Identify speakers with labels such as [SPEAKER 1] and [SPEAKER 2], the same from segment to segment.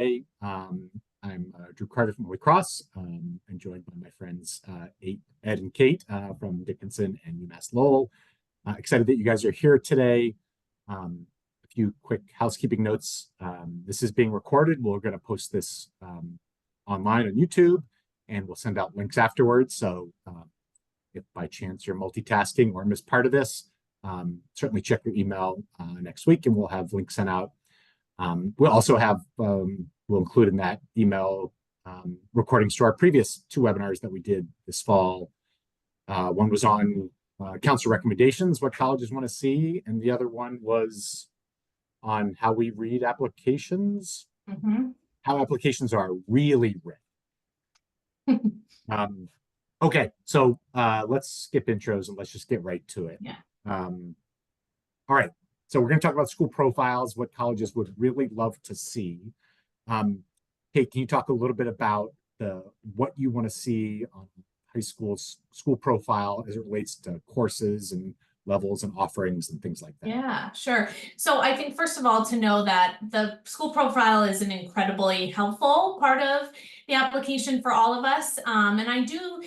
[SPEAKER 1] Hey, I'm Drew Carter from Holy Cross. I'm joined by my friends Ed and Kate from Dickinson and UMass Lowell. Excited that you guys are here today. A few quick housekeeping notes. This is being recorded. We're going to post this online on YouTube, and we'll send out links afterwards. So if by chance you're multitasking or miss part of this, certainly check your email next week, and we'll have links sent out. We'll also have, we'll include in that email recordings to our previous two webinars that we did this fall. One was on council recommendations, what colleges want to see, and the other one was on how we read applications, how applications are really read. Okay, so let's skip intros and let's just get right to it.
[SPEAKER 2] Yeah.
[SPEAKER 1] All right. So we're going to talk about school profiles, what colleges would really love to see. Kate, can you talk a little bit about what you want to see on high school's school profile as it relates to courses and levels and offerings and things like that?
[SPEAKER 2] Yeah, sure. So I think first of all, to know that the school profile is an incredibly helpful part of the application for all of us. And I do,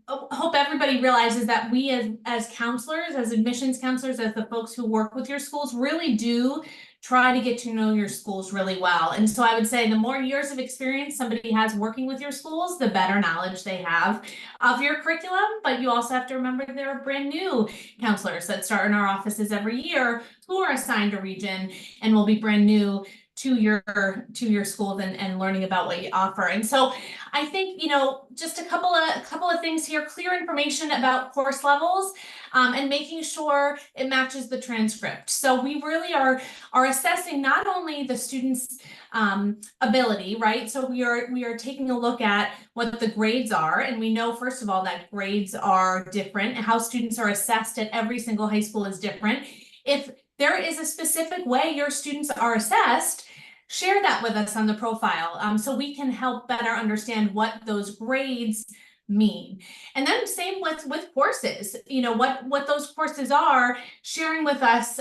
[SPEAKER 2] hope everybody realizes that we as counselors, as admissions counselors, as the folks who work with your schools really do try to get to know your schools really well. And so I would say the more years of experience somebody has working with your schools, the better knowledge they have of your curriculum. But you also have to remember there are brand new counselors that start in our offices every year who are assigned a region and will be brand new to your schools and learning about what you offer. And so I think, just a couple of things here: clear information about course levels, and making sure it matches the transcript. So we really are assessing not only the students' ability, right? So we are taking a look at what the grades are, and we know first of all that grades are different, and how students are assessed at every single high school is different. If there is a specific way your students are assessed, share that with us on the profile, so we can help better understand what those grades mean. And then same with courses, what those courses are, sharing with us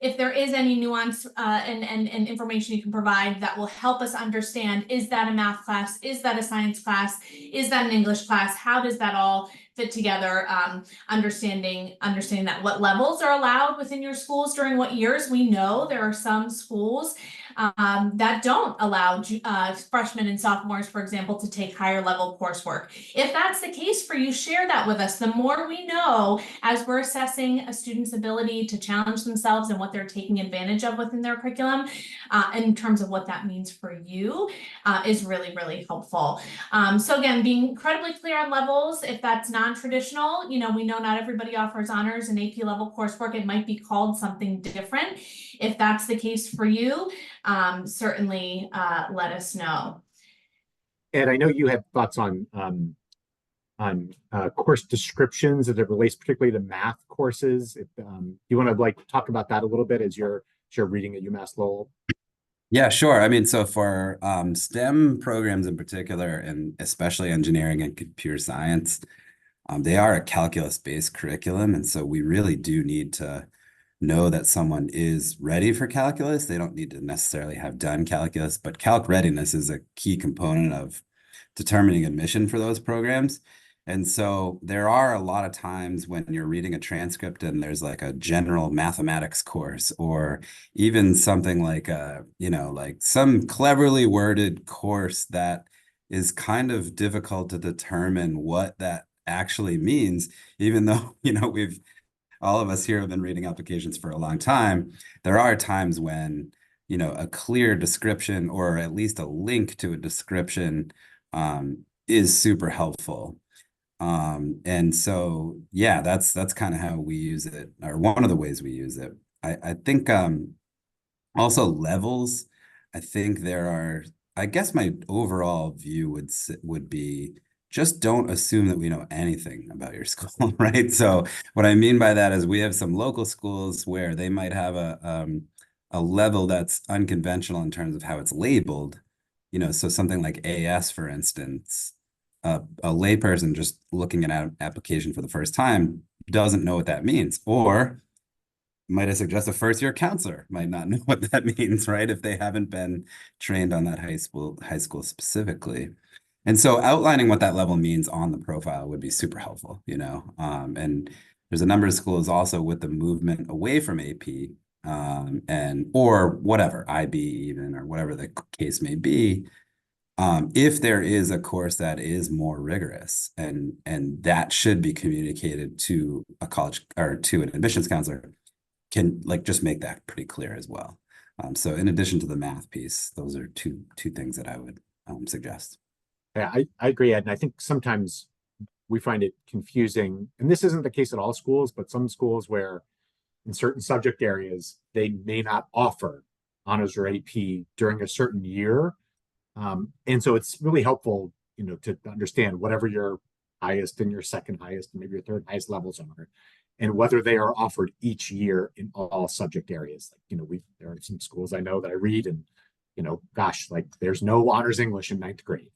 [SPEAKER 2] if there is any nuance and information you can provide that will help us understand, is that a math class, is that a science class, is that an English class, how does that all fit together, understanding that what levels are allowed within your schools during what years. We know there are some schools that don't allow freshmen and sophomores, for example, to take higher level coursework. If that's the case for you, share that with us. The more we know as we're assessing a student's ability to challenge themselves and what they're taking advantage of within their curriculum, in terms of what that means for you, is really, really helpful. So again, being incredibly clear on levels. If that's non-traditional, we know not everybody offers honors and AP level coursework. It might be called something different. If that's the case for you, certainly let us know.
[SPEAKER 1] And I know you have thoughts on course descriptions as it relates particularly to math courses. If you want to talk about that a little bit as you're reading at UMass Lowell.
[SPEAKER 3] Yeah, sure. I mean, so for STEM programs in particular, and especially engineering and computer science, they are a calculus-based curriculum. And so we really do need to know that someone is ready for calculus. They don't need to necessarily have done calculus, but calc readiness is a key component of determining admission for those programs. And so there are a lot of times when you're reading a transcript and there's like a general mathematics course, or even something like like some cleverly worded course that is kind of difficult to determine what that actually means, even though, all of us here have been reading applications for a long time. There are times when, a clear description or at least a link to a description is super helpful. And so, yeah, that's kind of how we use it, or one of the ways we use it. I think also levels. I think there are, I guess my overall view would be, just don't assume that we know anything about your school, right? So what I mean by that is we have some local schools where they might have a level that's unconventional in terms of how it's labeled, so something like AS, for instance, a layperson just looking at an application for the first time doesn't know what that means. Or might I suggest a first-year counselor might not know what that means, right? If they haven't been trained on that high school specifically. And so outlining what that level means on the profile would be super helpful, you know. And there's a number of schools also with the movement away from AP, and or whatever, IB even, or whatever the case may be. If there is a course that is more rigorous, and that should be communicated to a college or to an admissions counselor, can like just make that pretty clear as well. So in addition to the math piece, those are two things that I would suggest.
[SPEAKER 1] Yeah, I agree, Ed, and I think sometimes we find it confusing, and this isn't the case at all schools, but some schools where in certain subject areas, they may not offer honors or AP during a certain year. And so it's really helpful, you know, to understand whatever your highest and your second highest and maybe your third highest levels are, and whether they are offered each year in all subject areas. Like, you know, there are some schools I know that I read, and, you know, gosh, like there's no honors English in ninth grade.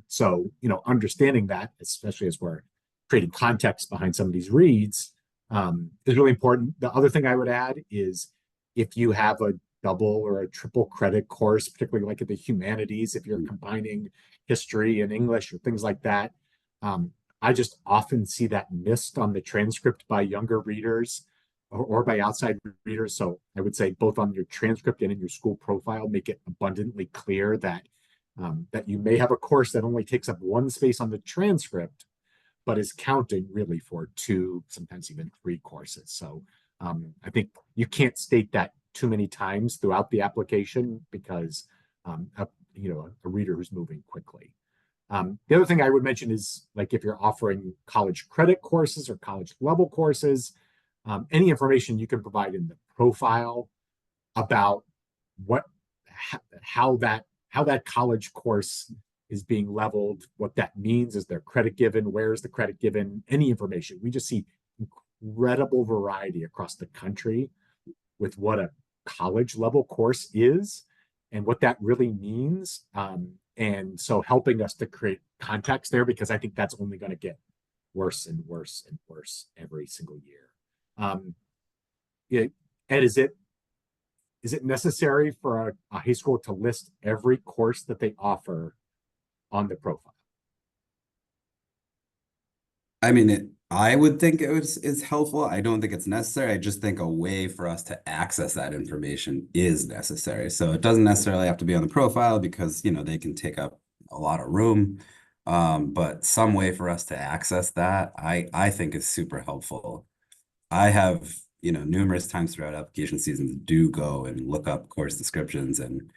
[SPEAKER 1] So, you know, understanding that, especially as we're creating context behind some of these reads, is really important. The other thing I would add is if you have a double or a triple credit course, particularly like at the humanities, if you're combining history and English or things like that, I just often see that missed on the transcript by younger readers or by outside readers. So I would say both on your transcript and in your school profile, make it abundantly clear that that you may have a course that only takes up one space on the transcript, but is counting really for two, sometimes even three courses. So I think you can't state that too many times throughout the application, because you know, a reader who's moving quickly. The other thing I would mention is, like, if you're offering college credit courses or college level courses, any information you can provide in the profile about how that college course is being leveled, what that means, is there credit given, where is the credit given, any information. We just see incredible variety across the country with what a college level course is and what that really means. And so helping us to create context there, because I think that's only going to get worse and worse and worse every single year. Yeah, Ed, is it necessary for a high school to list every course that they offer on the profile?
[SPEAKER 3] I mean, I would think is helpful. I don't think it's necessary. I just think a way for us to access that information is necessary. So it doesn't necessarily have to be on the profile, because, you know, they can take up a lot of room. But some way for us to access that, I think is super helpful. I have, you know, numerous times throughout application seasons do go and look up course descriptions and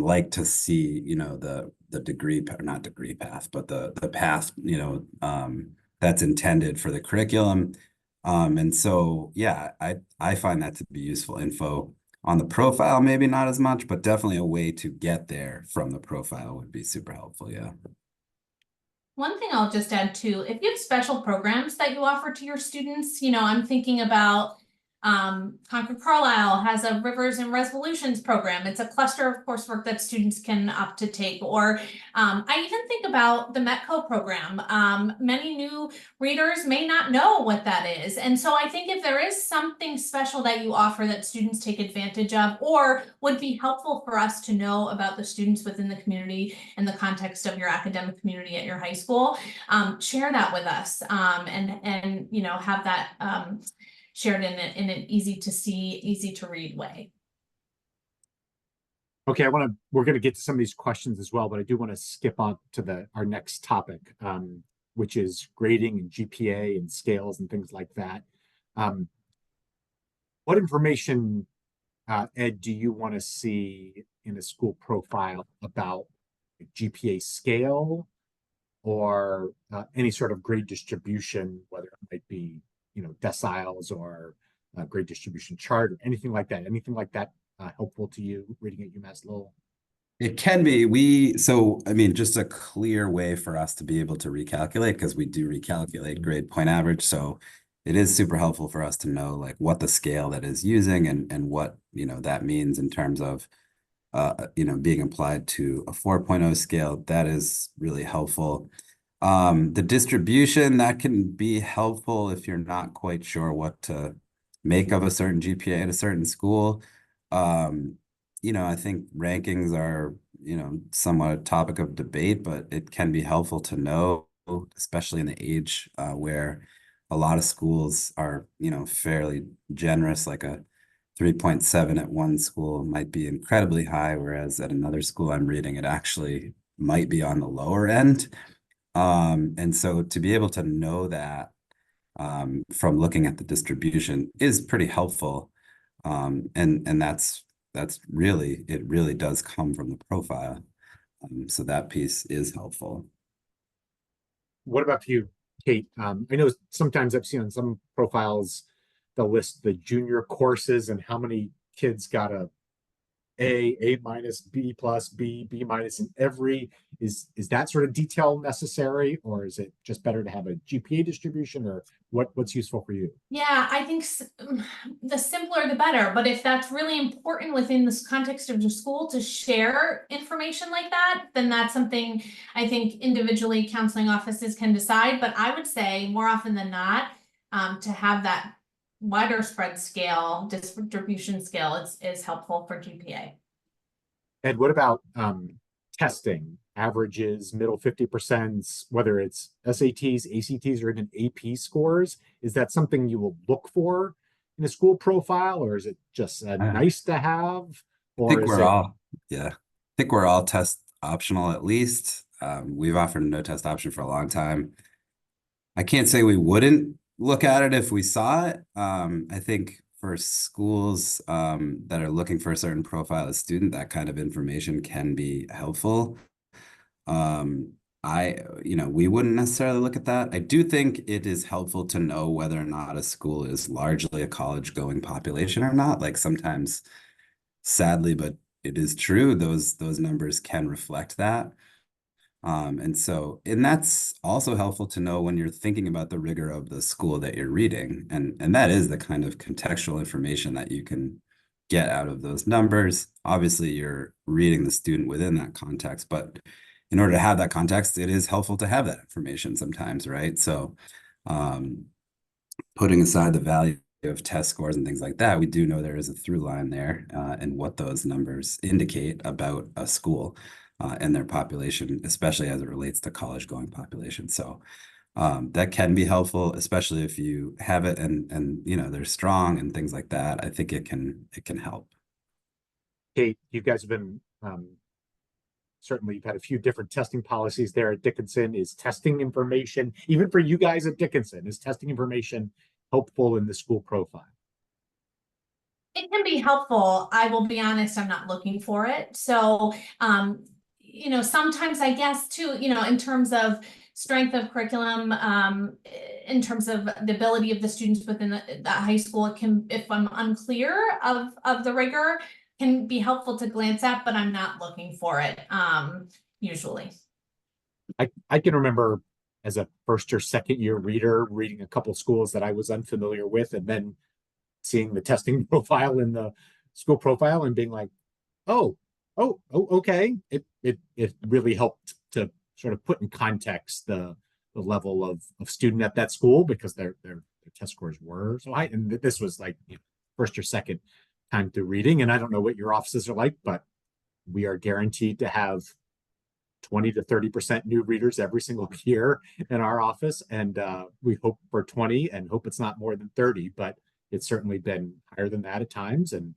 [SPEAKER 3] like to see, you know, the degree, or not degree path, but the path, you know, that's intended for the curriculum. And so, yeah, I find that to be useful info on the profile, maybe not as much, but definitely a way to get there from the profile would be super helpful. Yeah.
[SPEAKER 2] One thing I'll just add too, if you have special programs that you offer to your students, you know, I'm thinking about Concord Carlisle has a Rivers and Resolutions program. It's a cluster of coursework that students can opt to take. Or I even think about the METCO program. Many new readers may not know what that is. And so I think if there is something special that you offer that students take advantage of, or would be helpful for us to know about the students within the community in the context of your academic community at your high school, share that with us, and you know, have that shared in an easy to see, easy to read way.
[SPEAKER 1] Okay, we're going to get to some of these questions as well, but I do want to skip on to our next topic, which is grading and GPA and scales and things like that. What information, Ed, do you want to see in a school profile about GPA scale or any sort of grade distribution, whether it might be, you know, deciles or a grade distribution chart or anything like that? Anything like that helpful to you reading at UMass Lowell?
[SPEAKER 3] It can be. So, I mean, just a clear way for us to be able to recalculate, because we do recalculate grade point average. So it is super helpful for us to know like what the scale that is using and what, you know, that means in terms of, you know, being applied to a 4.0 scale. That is really helpful. The distribution, that can be helpful if you're not quite sure what to make of a certain GPA at a certain school. I think rankings are, somewhat a topic of debate, but it can be helpful to know, especially in the age where a lot of schools are, fairly generous, like a 3.7 at one school might be incredibly high, whereas at another school I'm reading, it actually might be on the lower end. And so to be able to know that from looking at the distribution is pretty helpful. And that's really, it really does come from the profile. So that piece is helpful.
[SPEAKER 1] What about for you, Kate? I know sometimes I've seen on some profiles they'll list the junior courses and how many kids got A minus, B plus, B minus in every. Is that sort of detail necessary, or is it just better to have a GPA distribution, or what's useful for you?
[SPEAKER 2] Yeah, I think the simpler the better, but if that's really important within this context of your school to share information like that, then that's something I think individually counseling offices can decide. But I would say more often than not, to have that wider spread scale, distribution scale is helpful for GPA.
[SPEAKER 1] And what about testing, averages, middle 50%, whether it's SATs, ACTs, or even AP scores? Is that something you will look for in a school profile, or is it just nice to have? Or
[SPEAKER 3] I think we're all test optional at least. We've offered a no test option for a long time. I can't say we wouldn't look at it if we saw it. I think for schools that are looking for a certain profile of student, that kind of information can be helpful. We wouldn't necessarily look at that. I do think it is helpful to know whether or not a school is largely a college going population or not. Like sometimes, sadly, but it is true, those numbers can reflect that. And that's also helpful to know when you're thinking about the rigor of the school that you're reading. And that is the kind of contextual information that you can get out of those numbers. Obviously, you're reading the student within that context, but in order to have that context, it is helpful to have that information sometimes, right? So putting aside the value of test scores and things like that, we do know there is a through line there and what those numbers indicate about a school. And their population, especially as it relates to college going population. So that can be helpful, especially if you have it and they're strong and things like that. I think it can help.
[SPEAKER 1] Kate, you guys have been certainly you've had a few different testing policies there at Dickinson. Is testing information, even for you guys at Dickinson, is testing information helpful in the school profile?
[SPEAKER 2] It can be helpful. I will be honest, I'm not looking for it. So sometimes I guess too, in terms of strength of curriculum, in terms of the ability of the students within the high school, it can, if I'm unclear of the rigor, can be helpful to glance at, but I'm not looking for it usually.
[SPEAKER 1] I can remember as a first or second year reader reading a couple schools that I was unfamiliar with, and then seeing the testing profile in the school profile and being like, oh, okay. It really helped to sort of put in context the level of student at that school, because their test scores were so high. And this was like first or second time through reading. And I don't know what your offices are like, but we are guaranteed to have 20 to 30% new readers every single year in our office. And we hope for 20 and hope it's not more than 30, but it's certainly been higher than that at times. And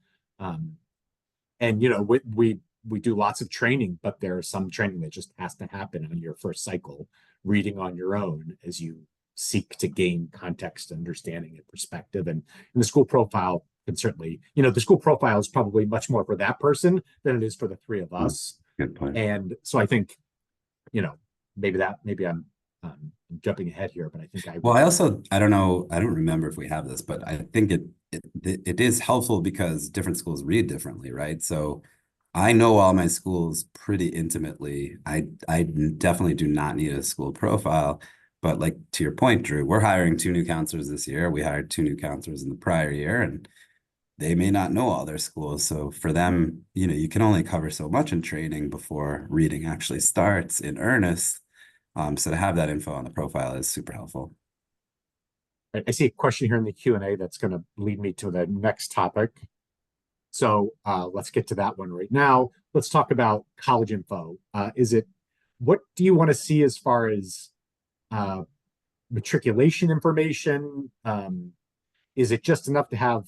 [SPEAKER 1] we do lots of training, but there's some training that just has to happen on your first cycle, reading on your own as you seek to gain context, understanding, and perspective. And the school profile can certainly, the school profile is probably much more for that person than it is for the three of us.
[SPEAKER 3] Good point.
[SPEAKER 1] And so I think, maybe I'm jumping ahead here, but I think
[SPEAKER 3] I don't know, I don't remember if we have this, but I think it is helpful because different schools read differently, right? So I know all my schools pretty intimately. I definitely do not need a school profile, but like to your point, Drew, we're hiring 2 new counselors this year. We hired 2 new counselors in the prior year, and they may not know all their schools. So for them, you can only cover so much in training before reading actually starts in earnest. So to have that info on the profile is super helpful.
[SPEAKER 1] I see a question here in the Q&A that's going to lead me to the next topic. So let's get to that one right now. Let's talk about college info. What do you want to see as far as matriculation information? Is it just enough to have,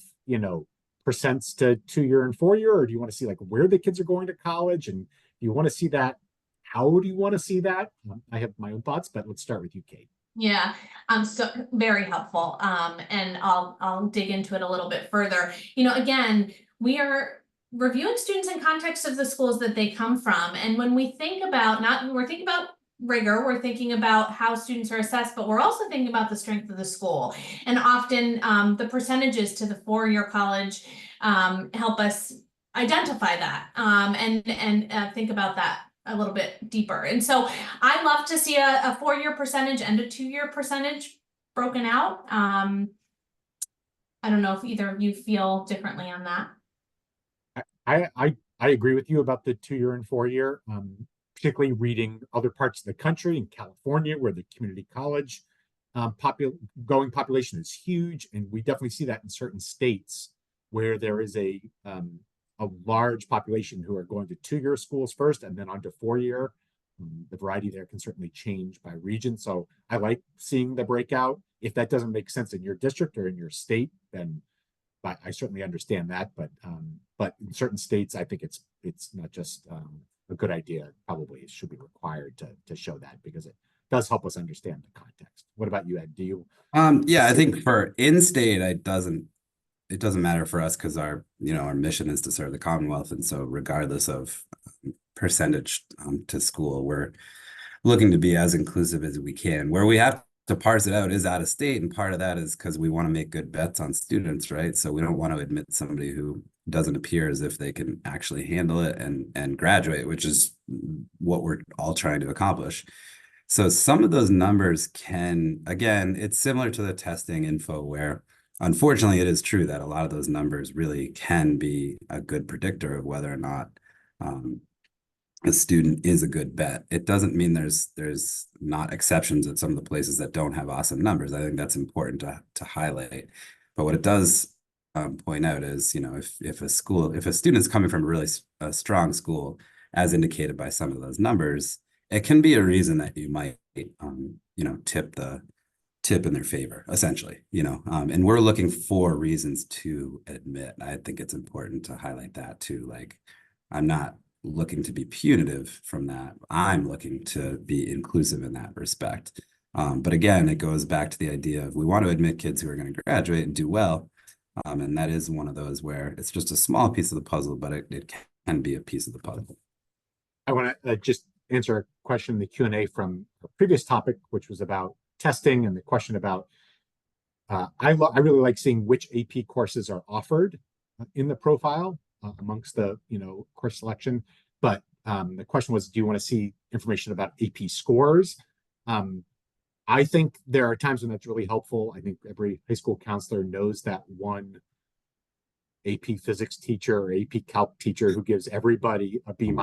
[SPEAKER 1] percents to 2-year and 4-year, or do you want to see like where the kids are going to college? And do you want to see that? How do you want to see that? I have my own thoughts, but let's start with you, Kate.
[SPEAKER 2] Yeah, so very helpful. And I'll dig into it a little bit further. Again, we are reviewing students in context of the schools that they come from. And when we think about, we're thinking about rigor, we're thinking about how students are assessed, but we're also thinking about the strength of the school. And often the percentages to the 4-year college help us identify that and think about that a little bit deeper. And so I love to see a 4-year percentage and a 2-year percentage broken out. I don't know if either of you feel differently on that.
[SPEAKER 1] I agree with you about the 2-year and 4-year, particularly reading other parts of the country. In California, where the community college going population is huge, and we definitely see that in certain states where there is a large population who are going to 2-year schools first and then on to 4-year. The variety there can certainly change by region. So I like seeing the breakout. If that doesn't make sense in your district or in your state, then I certainly understand that. But in certain states, I think it's not just a good idea. Probably it should be required to show that, because it does help us understand the context. What about you, Ed? Do you?
[SPEAKER 3] Yeah, I think for in-state, it doesn't matter for us, because our mission is to serve the Commonwealth. And so regardless of percentage to school, we're looking to be as inclusive as we can. Where we have to parse it out is out of state. And part of that is because we want to make good bets on students, right? So we don't want to admit somebody who doesn't appear as if they can actually handle it and graduate, which is what we're all trying to accomplish. So some of those numbers can, again, it's similar to the testing info, where unfortunately it is true that a lot of those numbers really can be a good predictor of whether or not a student is a good bet. It doesn't mean there's not exceptions at some of the places that don't have awesome numbers. I think that's important to highlight. But what it does point out is, if a student is coming from a really strong school, as indicated by some of those numbers, it can be a reason that you might, tip in their favor, essentially, and we're looking for reasons to admit. I think it's important to highlight that too. Like, I'm not looking to be punitive from that. I'm looking to be inclusive in that respect. But again, it goes back to the idea of, we want to admit kids who are going to graduate and do well. And that is one of those where it's just a small piece of the puzzle, but it can be a piece of the puzzle.
[SPEAKER 1] I want to just answer a question in the Q&A from a previous topic, which was about testing, and the question about I really like seeing which AP courses are offered in the profile amongst the course selection. But the question was, do you want to see information about AP scores? I think there are times when that's really helpful. I think every high school counselor knows that one AP physics teacher or AP calc teacher who gives everybody a B-,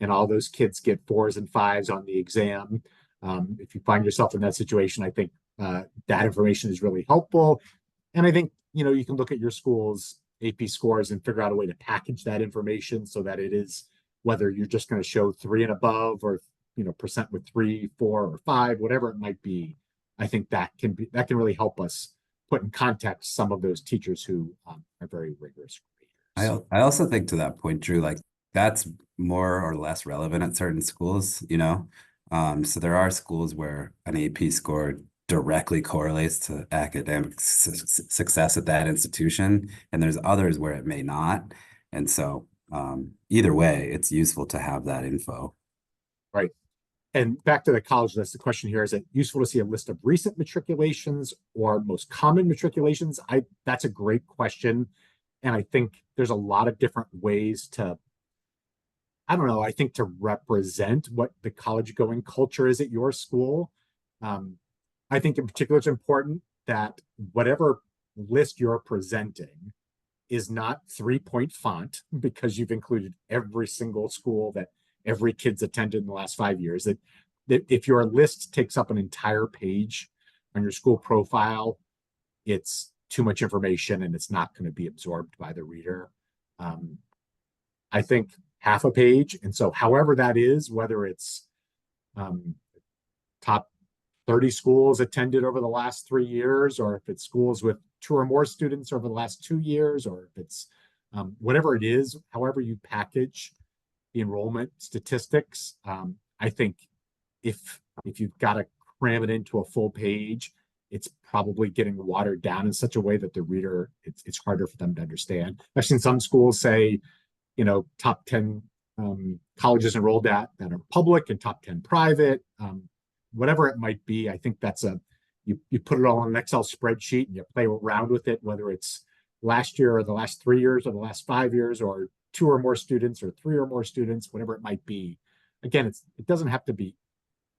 [SPEAKER 1] and all those kids get 4s and 5s on the exam. If you find yourself in that situation, I think that information is really helpful. And I think, you can look at your school's AP scores and figure out a way to package that information so that it is, whether you're just going to show 3 and above, or, percent with 3, 4, or 5, whatever it might be. I think that can really help us put in context some of those teachers who are very rigorous graders.
[SPEAKER 3] I also think, to that point, Drew, like, that's more or less relevant at certain schools, so there are schools where an AP score directly correlates to academic success at that institution, and there's others where it may not. And so either way, it's useful to have that info.
[SPEAKER 1] Right. And back to the college list, the question here, is it useful to see a list of recent matriculations or most common matriculations? That's a great question. And I think there's a lot of different ways to, I think, to represent what the college going culture is at your school. I think in particular, it's important that whatever list you're presenting is not 3-point font, because you've included every single school that every kid's attended in the last 5 years. That if your list takes up an entire page on your school profile, it's too much information and it's not going to be absorbed by the reader. I think half a page. And so however that is, whether it's top 30 schools attended over the last 3 years, or if it's schools with 2 or more students over the last 2 years, or if it's whatever it is, however you package the enrollment statistics, I think if you've got to cram it into a full page, it's probably getting watered down in such a way that the reader, it's harder for them to understand. I've seen some schools say, top 10 colleges enrolled at that are public and top 10 private, whatever it might be. I think that's you put it all on an Excel spreadsheet and you play around with it, whether it's last year or the last 3 years or the last 5 years or 2 or more students or 3 or more students, whatever it might be. Again, it doesn't have to be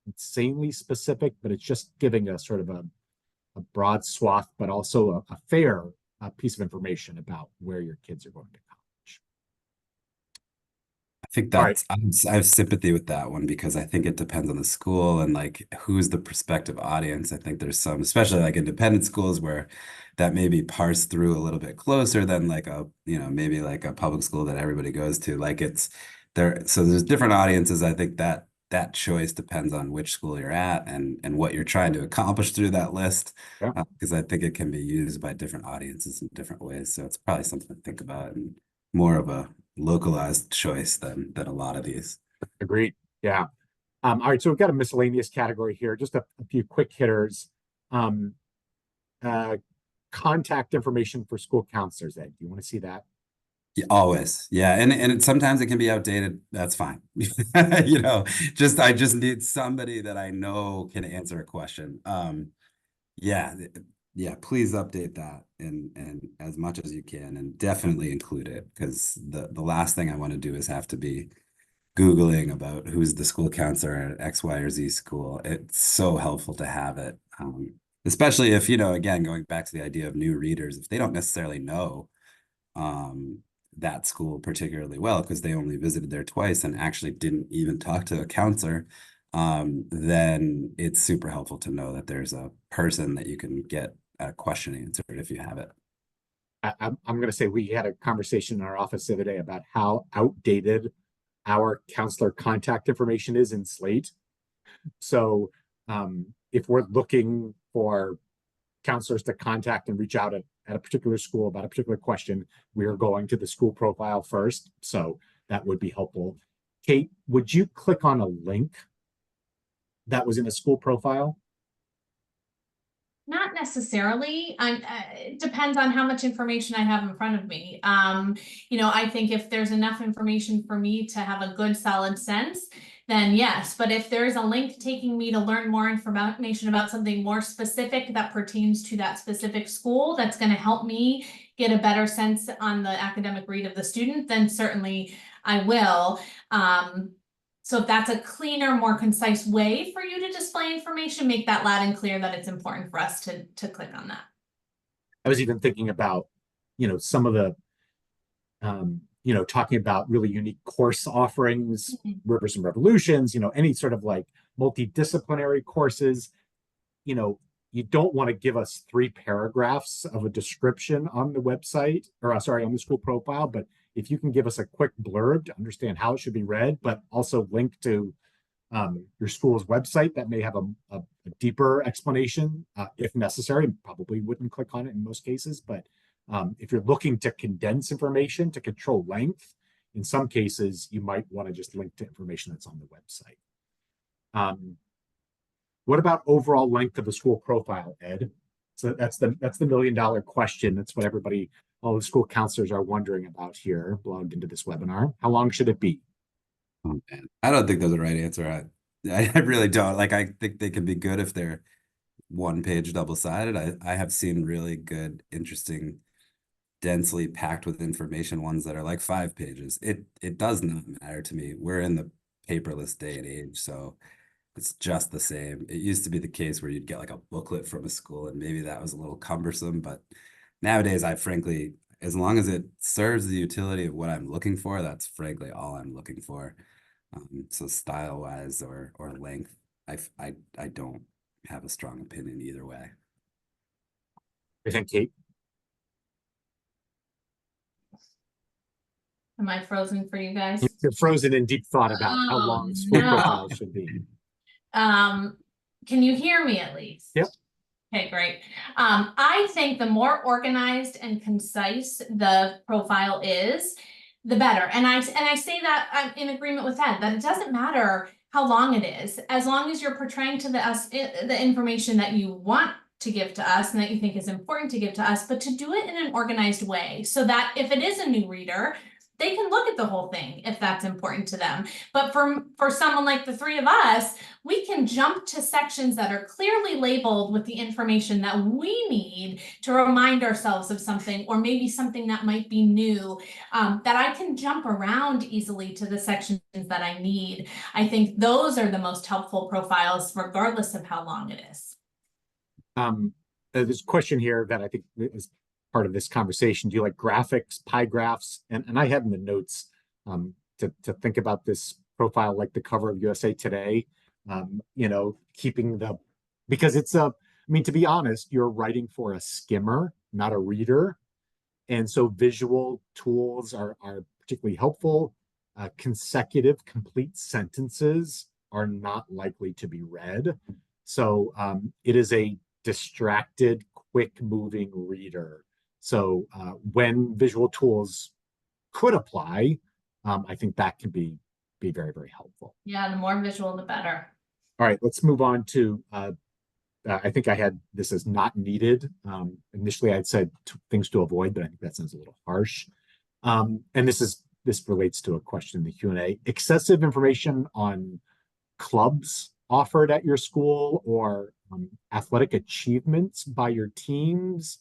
[SPEAKER 1] insanely specific, but it's just giving a sort of a broad swath, but also a fair piece of information about where your kids are going to college.
[SPEAKER 3] I think
[SPEAKER 1] All right.
[SPEAKER 3] that's, I have sympathy with that one because I think it depends on the school and like who's the prospective audience. I think there's some, especially like independent schools where that may be parsed through a little bit closer than like maybe like a public school that everybody goes to. Like it's there. So there's different audiences. I think that choice depends on which school you're at and what you're trying to accomplish through that list.
[SPEAKER 1] Yeah.
[SPEAKER 3] Because I think it can be used by different audiences in different ways. So it's probably something to think about and more of a localized choice than a lot of these.
[SPEAKER 1] Agreed. Yeah. All right. So we've got a miscellaneous category here. Just a few quick hitters. Contact information for school counselors. Ed, do you want to see that?
[SPEAKER 3] Yeah, always. Yeah. And sometimes it can be outdated. That's fine. I just need somebody that I know can answer a question. Yeah. Yeah, please update that and as much as you can and definitely include it because the last thing I want to do is have to be Googling about who's the school counselor at X, Y, or Z school. It's so helpful to have it. Especially if, again, going back to the idea of new readers, if they don't necessarily know that school particularly well because they only visited there twice and actually didn't even talk to a counselor, then it's super helpful to know that there's a person that you can get a question answered if you have it.
[SPEAKER 1] I'm going to say we had a conversation in our office the other day about how outdated our counselor contact information is in Slate. So if we're looking for counselors to contact and reach out at a particular school about a particular question, we are going to the school profile first. So that would be helpful. Kate, would you click on a link that was in a school profile?
[SPEAKER 2] Not necessarily. It depends on how much information I have in front of me. I think if there's enough information for me to have a good solid sense, then yes. But if there's a link taking me to learn more information about something more specific that pertains to that specific school, that's going to help me get a better sense on the academic read of the student, then certainly I will. So if that's a cleaner, more concise way for you to display information, make that loud and clear that it's important for us to click on that.
[SPEAKER 1] I was even thinking about, some of the, talking about really unique course offerings, Rivers and Revolutions, any sort of like multidisciplinary courses. You don't want to give us 3 paragraphs of a description on the website or on the school profile, but if you can give us a quick blurb to understand how it should be read, but also link to your school's website that may have a deeper explanation if necessary. Probably wouldn't click on it in most cases, but if you're looking to condense information to control length, in some cases you might want to just link to information that's on the website. What about overall length of the school profile, Ed? So that's the $1 million question. That's what all the school counselors are wondering about here, logged into this webinar. How long should it be?
[SPEAKER 3] Oh man, I don't think there's a right answer. I really don't. Like, I think they can be good if they're 1 page double-sided. I have seen really good, interesting, densely packed with information ones that are like 5 pages. It does not matter to me. We're in the paperless day and age, so it's just the same. It used to be the case where you'd get like a booklet from a school and maybe that was a little cumbersome, but nowadays I frankly, as long as it serves the utility of what I'm looking for, that's frankly all I'm looking for. So style wise or length, I don't have a strong opinion either way.
[SPEAKER 1] I think Kate.
[SPEAKER 2] Am I frozen for you guys?
[SPEAKER 1] You're frozen in deep thought about how
[SPEAKER 2] Oh,
[SPEAKER 1] long school
[SPEAKER 2] no.
[SPEAKER 1] profiles should be.
[SPEAKER 2] Can you hear me at least?
[SPEAKER 1] Yep.
[SPEAKER 2] Okay, great. I think the more organized and concise the profile is, the better. And I say that I'm in agreement with Ed, that it doesn't matter how long it is, as long as you're portraying to the information that you want to give to us and that you think is important to give to us, but to do it in an organized way so that if it is a new reader, they can look at the whole thing if that's important to them. But for someone like the three of us, we can jump to sections that are clearly labeled with the information that we need to remind ourselves of something, or maybe something that might be new, that I can jump around easily to the sections that I need. I think those are the most helpful profiles, regardless of how long it is.
[SPEAKER 1] There's a question here that I think is part of this conversation. Do you like graphics, pie graphs? And I have in the notes to think about this profile like the cover of USA Today. You know, because it's I mean, to be honest, you're writing for a skimmer, not a reader. And so visual tools are particularly helpful. Consecutive, complete sentences are not likely to be read. So it is a distracted, quick moving reader. So when visual tools could apply, I think that can be very, very helpful.
[SPEAKER 2] Yeah, the more visual, the better.
[SPEAKER 1] All right, let's move on to, I think I had this as not needed. Initially, I'd said things to avoid, but I think that sounds a little harsh. And this relates to a question in the Q&A. Excessive information on clubs offered at your school or athletic achievements by your teams.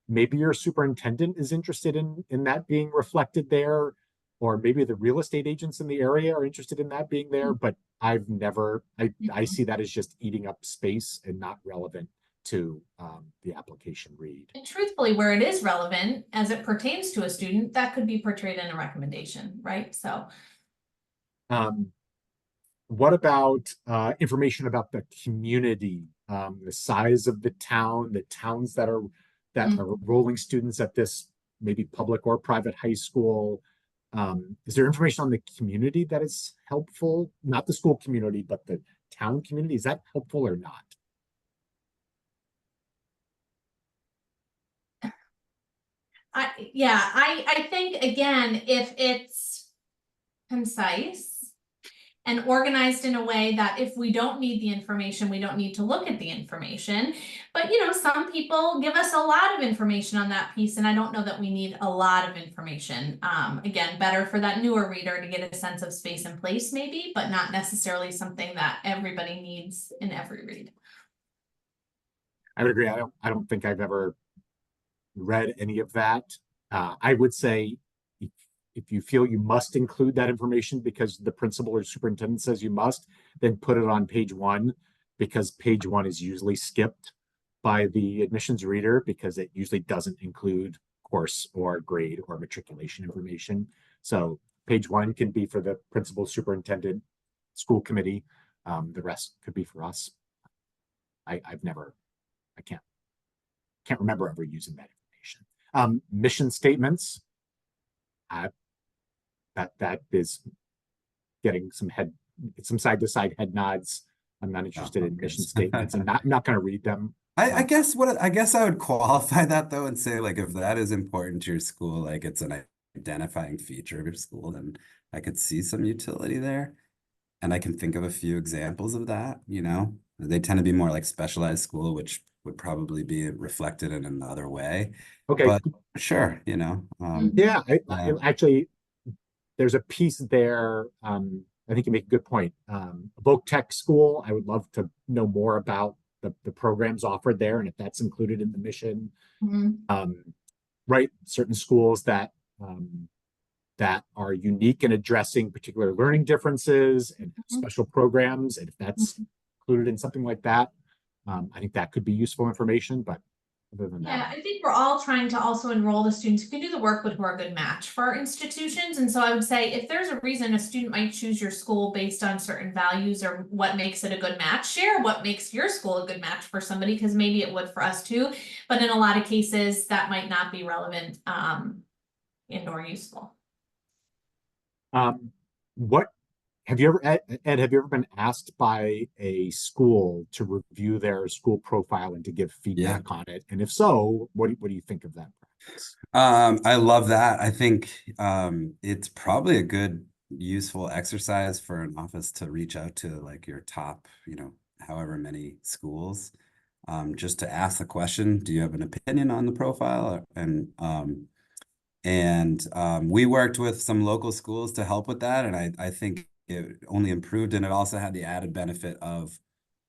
[SPEAKER 1] Maybe your superintendent is interested in that being reflected there, or maybe the real estate agents in the area are interested in that being there, but I see that as just eating up space and not relevant to the application read.
[SPEAKER 2] And truthfully, where it is relevant as it pertains to a student, that could be portrayed in a recommendation, right? So
[SPEAKER 1] what about information about the community, the size of the town, the towns that are enrolling students at this maybe public or private high school? Is there information on the community that is helpful? Not the school community, but the town community. Is that helpful or not?
[SPEAKER 2] I think, again, if it's concise and organized in a way that if we don't need the information, we don't need to look at the information. But, you know, some people give us a lot of information on that piece, and I don't know that we need a lot of information. Again, better for that newer reader to get a sense of space and place maybe, but not necessarily something that everybody needs in every read.
[SPEAKER 1] I would agree. I don't think I've ever read any of that. I would say if you feel you must include that information because the principal or superintendent says you must, then put it on page 1, because page 1 is usually skipped by the admissions reader because it usually doesn't include course or grade or matriculation information. So page 1 can be for the principal, superintendent, school committee. The rest could be for us. I can't remember ever using that information. Mission statements. That is getting some side to side head nods. I'm not interested in mission statements. I'm not going to read them.
[SPEAKER 3] I guess I would qualify that though and say, like, if that is important to your school, like it's an identifying feature of your school, then I could see some utility there. And I can think of a few examples of that, you know. They tend to be more like specialized school, which would probably be reflected in another way.
[SPEAKER 1] Okay.
[SPEAKER 3] But sure, you know.
[SPEAKER 1] Yeah, I actually, there's a piece there. I think you make a good point. Voc Tech School, I would love to know more about the programs offered there and if that's included in the mission. Right, certain schools that are unique in addressing particular learning differences and special programs, and if that's included in something like that, I think that could be useful information. But other than
[SPEAKER 2] Yeah,
[SPEAKER 1] that?
[SPEAKER 2] I think we're all trying to also enroll the students who can do the work but who are a good match for our institutions. And so I would say if there's a reason a student might choose your school based on certain values or what makes it a good match, share what makes your school a good match for somebody, because maybe it would for us too. But in a lot of cases, that might not be relevant and or useful.
[SPEAKER 1] What have you ever, Ed, have you ever been asked by a school to review their school profile and to give
[SPEAKER 3] Yeah.
[SPEAKER 1] feedback on it? And if so, what do you think of that practice?
[SPEAKER 3] I love that. I think it's probably a good useful exercise for an office to reach out to like your top, however many schools, just to ask the question, do you have an opinion on the profile? And we worked with some local schools to help with that, and I think it only improved, and it also had the added benefit of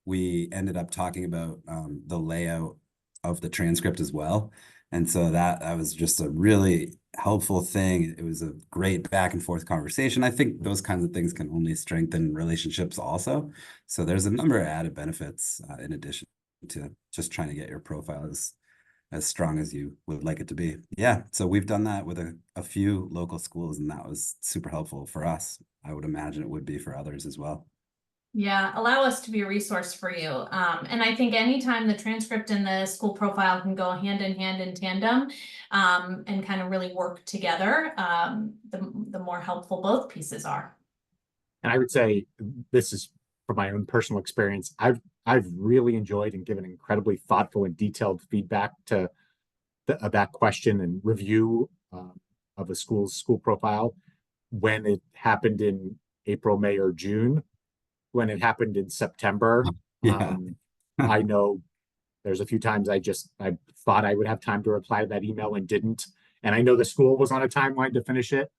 [SPEAKER 3] we ended up talking about the layout of the transcript as well. And so that was just a really helpful thing. It was a great back and forth conversation. I think those kinds of things can only strengthen relationships also. So there's a number of added benefits in addition to just trying to get your profile as strong as you would like it to be. Yeah, so we've done that with a few local schools, and that was super helpful for us. I would imagine it would be for others as well.
[SPEAKER 2] Yeah, allow us to be a resource for you. And I think anytime the transcript and the school profile can go hand in hand in tandem, and kind of really work together, the more helpful both pieces are.
[SPEAKER 1] And I would say this is from my own personal experience. I've really enjoyed and given incredibly thoughtful and detailed feedback to that question and review of a school's school profile when it happened in April, May, or June. When it happened in September,
[SPEAKER 3] Yeah.
[SPEAKER 1] I know there's a few times I thought I would have time to reply to that email and didn't. And I know the school was on a timeline to finish it.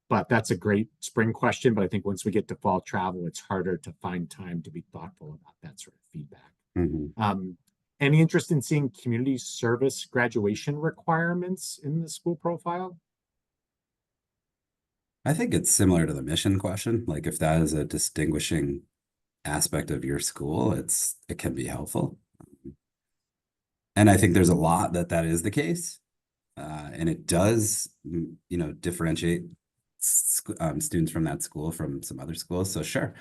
[SPEAKER 1] But that's a great spring question. But I think once we get to fall travel, it's harder to find time to be thoughtful about that sort of feedback.
[SPEAKER 3] Mm-hmm.
[SPEAKER 1] Any interest in seeing community service graduation requirements in the school profile?
[SPEAKER 3] I think it's similar to the mission question. Like if that is a distinguishing aspect of your school, it can be helpful. And I think there's a lot that is the case. And it does, differentiate students from that school from some other schools. So sure.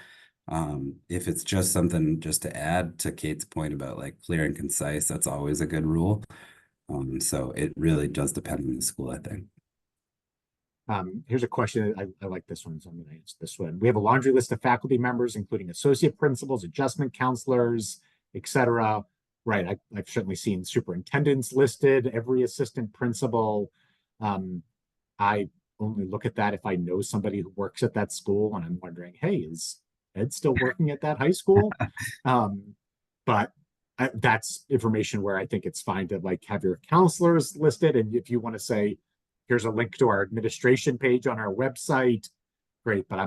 [SPEAKER 3] If it's just something just to add to Kate's point about like clear and concise, that's always a good rule. So it really does depend on the school, I think.
[SPEAKER 1] Here's a question. I like this one, so I'm going to answer this one. We have a laundry list of faculty members, including associate principals, adjustment counselors, etc. Right. I've certainly seen superintendents listed, every assistant principal. I only look at that if I know somebody who works at that school and I'm wondering, hey, is Ed still working at that high school? But that's information where I think it's fine to like have your counselors listed. And if you want to say, here's a link to our administration page on our website, great, but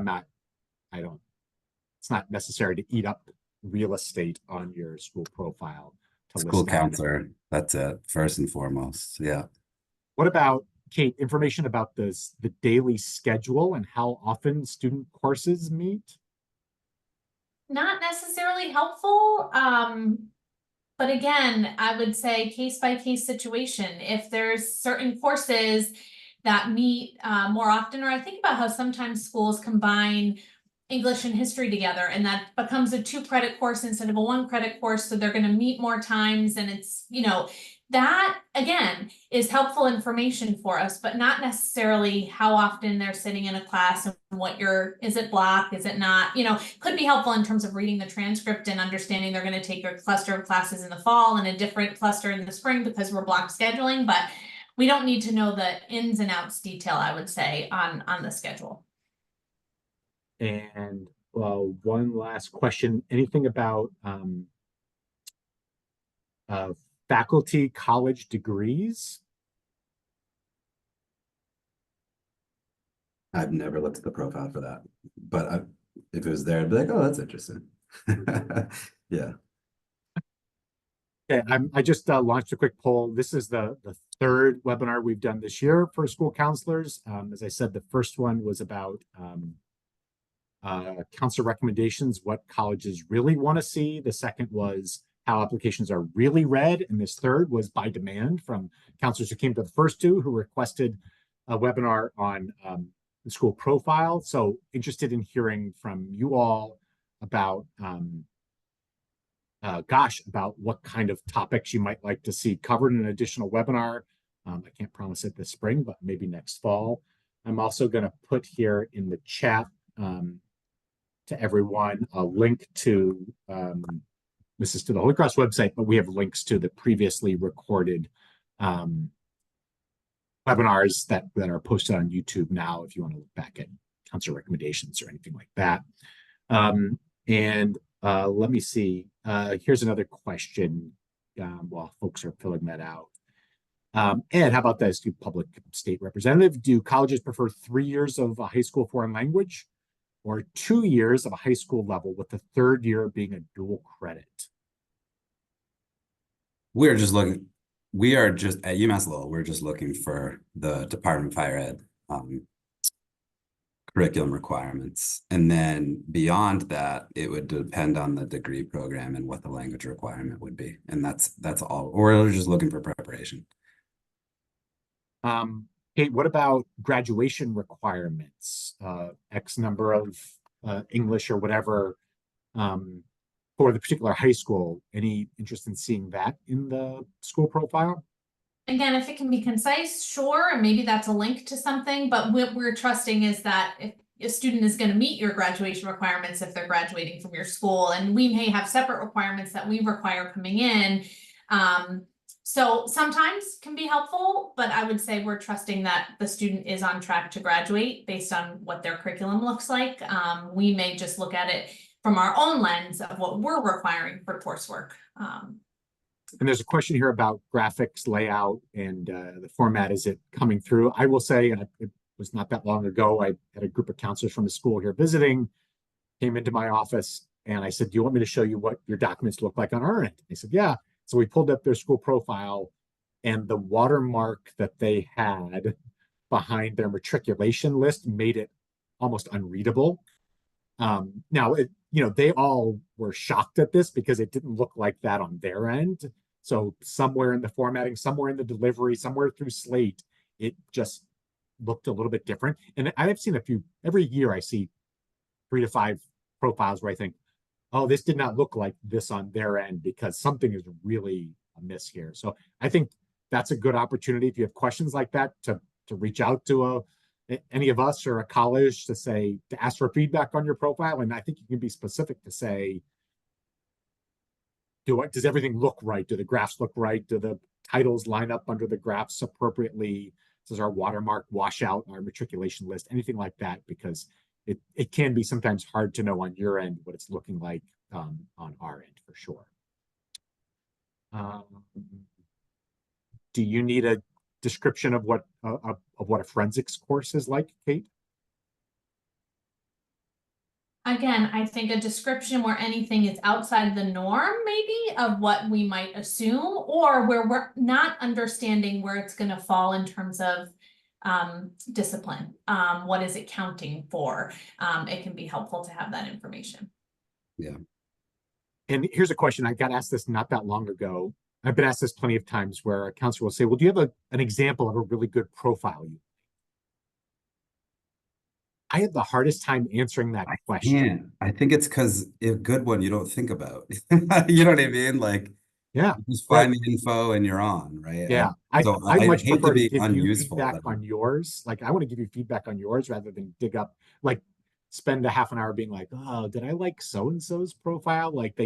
[SPEAKER 1] it's not necessary to eat up real estate on your school profile to
[SPEAKER 3] School
[SPEAKER 1] list
[SPEAKER 3] counselor, that's it, first and foremost. Yeah.
[SPEAKER 1] What about, Kate, information about the daily schedule and how often student courses meet?
[SPEAKER 2] Not necessarily helpful. But again, I would say case by case situation. If there's certain courses that meet more often, or I think about how sometimes schools combine English and history together, and that becomes a 2-credit course instead of a 1-credit course. So they're going to meet more times, and it's, that again is helpful information for us, but not necessarily how often they're sitting in a class and is it blocked, is it not, could be helpful in terms of reading the transcript and understanding they're going to take a cluster of classes in the fall and a different cluster in the spring because we're block scheduling, but we don't need to know the ins and outs detail, I would say, on the schedule.
[SPEAKER 1] And one last question, anything about faculty college degrees?
[SPEAKER 3] I've never looked at the profile for that, but if it was there, I'd be like, oh, that's interesting. Yeah.
[SPEAKER 1] Okay, I just launched a quick poll. This is the third webinar we've done this year for school counselors. As I said, the first one was about counselor recommendations, what colleges really want to see. The second was how applications are really read. And this third was by demand from counselors who came to the first two, who requested a webinar on the school profile. So interested in hearing from you all about, about what kind of topics you might like to see covered in an additional webinar. I can't promise it this spring, but maybe next fall. I'm also going to put here in the chat to everyone a link to, this is to the Holy Cross website, but we have links to the previously recorded webinars that are posted on YouTube now, if you want to look back at counselor recommendations or anything like that. Let me see. Here's another question while folks are filling that out. Ed, how about this? Public state representative, do colleges prefer 3 years of a high school foreign language or 2 years of a high school level with the third year being a dual credit?
[SPEAKER 3] We are just at UMass Lowell, we're just looking for the Department of Higher Ed curriculum requirements. And then beyond that, it would depend on the degree program and what the language requirement would be. And that's all. Or we're just looking for preparation.
[SPEAKER 1] Kate, what about graduation requirements? X number of English or whatever for the particular high school. Any interest in seeing that in the school profile?
[SPEAKER 2] Again, if it can be concise, sure, and maybe that's a link to something, but what we're trusting is that if a student is going to meet your graduation requirements if they're graduating from your school, and we may have separate requirements that we require coming in. So sometimes can be helpful, but I would say we're trusting that the student is on track to graduate based on what their curriculum looks like. We may just look at it from our own lens of what we're requiring for coursework.
[SPEAKER 1] And there's a question here about graphics, layout, and the format. Is it coming through? I will say, and it was not that long ago, I had a group of counselors from the school here visiting, came into my office, and I said, do you want me to show you what your documents look like on our end? They said, yeah. So we pulled up their school profile, and the watermark that they had behind their matriculation list made it almost unreadable. Now, they all were shocked at this because it didn't look like that on their end. So somewhere in the formatting, somewhere in the delivery, somewhere through Slate, it just looked a little bit different. And I've seen every year I see 3 to 5 profiles where I think, oh, this did not look like this on their end because something is really amiss here. So I think that's a good opportunity if you have questions like that to reach out to any of us or a college to ask for feedback on your profile. And I think you can be specific to say, does everything look right? Do the graphs look right? Do the titles line up under the graphs appropriately? Does our watermark wash out our matriculation list? Anything like that, because it can be sometimes hard to know on your end what it's looking like on our end for sure. Do you need a description of what a forensics course is like, Kate?
[SPEAKER 2] Again, I think a description where anything is outside the norm, maybe, of what we might assume, or where we're not understanding where it's going to fall in terms of discipline. What is it counting for? It can be helpful to have that information.
[SPEAKER 3] Yeah.
[SPEAKER 1] And here's a question. I got asked this not that long ago. I've been asked this plenty of times where a counselor will say, well, do you have an example of a really good profile? I had the hardest time answering that question.
[SPEAKER 3] I think it's because a good one you don't think about. You know what I mean? Like,
[SPEAKER 1] yeah,
[SPEAKER 3] you just find the info and you're on, right?
[SPEAKER 1] Yeah,
[SPEAKER 3] so
[SPEAKER 1] I much
[SPEAKER 3] hate
[SPEAKER 1] prefer
[SPEAKER 3] to be
[SPEAKER 1] give
[SPEAKER 3] unuseful.
[SPEAKER 1] You feedback on yours. Like, I want to give you feedback on yours rather than dig up, like, spend a half an hour being like, oh, did I like so and so's profile? Like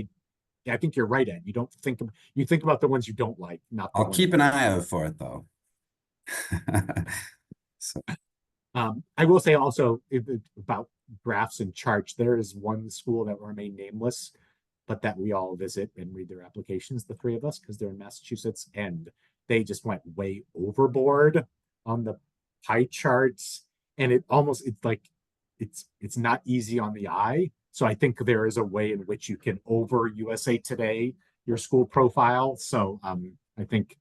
[SPEAKER 1] I think you're right, Ed. You think about the ones you don't like, not.
[SPEAKER 3] I'll keep an eye out for it though. So.
[SPEAKER 1] I will say also about graphs and charts, there is one school that will remain nameless, but that we all visit and read their applications, the 3 of us, because they're in Massachusetts, and they just went way overboard on the pie charts, and it's not easy on the eye. So I think there is a way in which you can over USA Today your school profile. So I think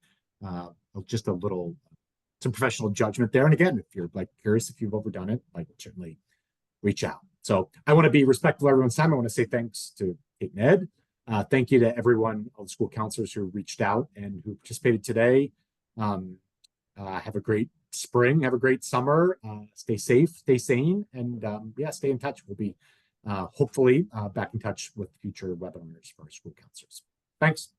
[SPEAKER 1] just some professional judgment there. And again, if you're curious if you've overdone it, certainly reach out. So I want to be respectful of everyone's time. I want to say thanks to Kate and Ed Thank you to everyone, all the school counselors who reached out and who participated today. Have a great spring, have a great summer, stay safe, stay sane, and yeah, stay in touch. We'll be hopefully back in touch with future webinars for our school counselors. Thanks.